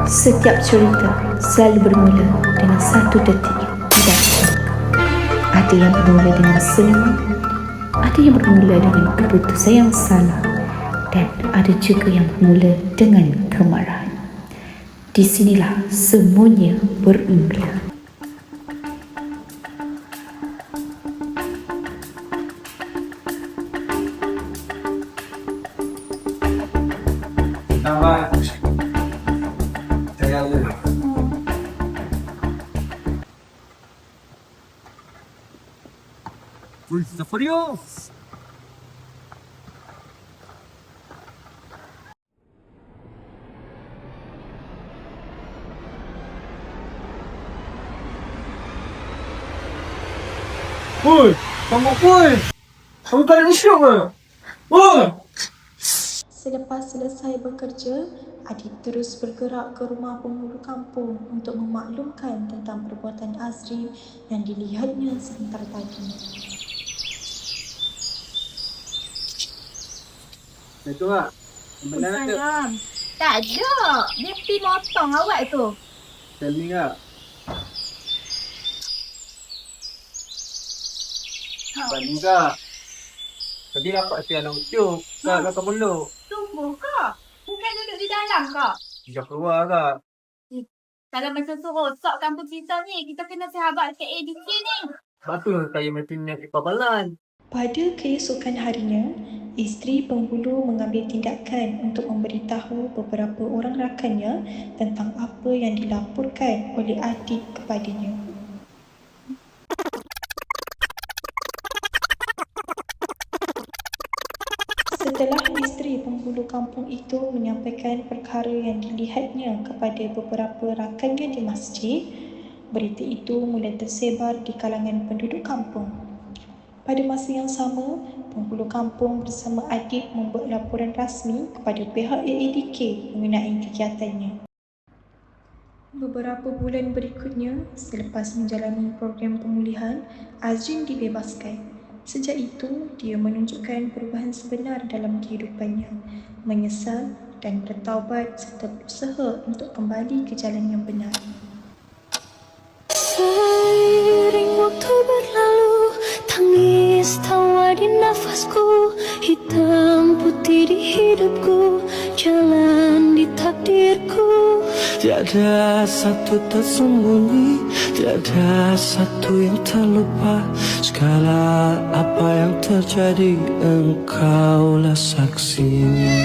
Setiap cerita selalu bermula dengan satu detik tidak jangka. Ada yang bermula dengan senyuman, ada yang bermula dengan keputusan yang salah, dan ada juga yang bermula dengan kemarahan. Di sinilah semuanya bermula. Nama saya Lu. Pulsa Furious. Woi, kamu woi. Kamu tak ada isu ke? Woi. Selepas selesai bekerja, Adib terus bergerak ke rumah penghulu kampung untuk memaklumkan tentang perbuatan Azri yang dilihatnya sebentar tadi. Itu tak? Benar ke? Salam. Tak ada. Dia pergi motong awak tu. Tell me tak? Bani tak? Tadi dapat siang nak ucuk. Tak belakang peluk. Tunggu kak. Bukan duduk di dalam kak. Dia keluar tak? Kalau macam tu rosak kampung kita ni. Kita kena sahabat ke ADK ni. Sebab tu saya mesti niat kepabalan. Pada keesokan harinya, isteri penghulu mengambil tindakan untuk memberitahu beberapa orang rakannya tentang apa yang dilaporkan oleh Adib kepadanya. Setelah isteri penghulu kampung itu menyampaikan perkara yang dilihatnya kepada beberapa rakannya di masjid, berita itu mula tersebar di kalangan penduduk kampung. Pada masa yang sama, penghulu kampung bersama Adib membuat laporan rasmi kepada pihak AADK mengenai kegiatannya. Beberapa bulan berikutnya, selepas menjalani program pemulihan, Azrin dibebaskan. Sejak itu, dia menunjukkan perubahan sebenar dalam kehidupannya, menyesal dan bertaubat serta berusaha untuk kembali ke jalan yang benar. Seiring waktu berlalu, tangis tawa di nafasku, hitam putih di hidupku, jalan di takdirku. Tiada satu tersembunyi, tiada satu yang terlupa. Segala apa yang terjadi, engkaulah saksinya.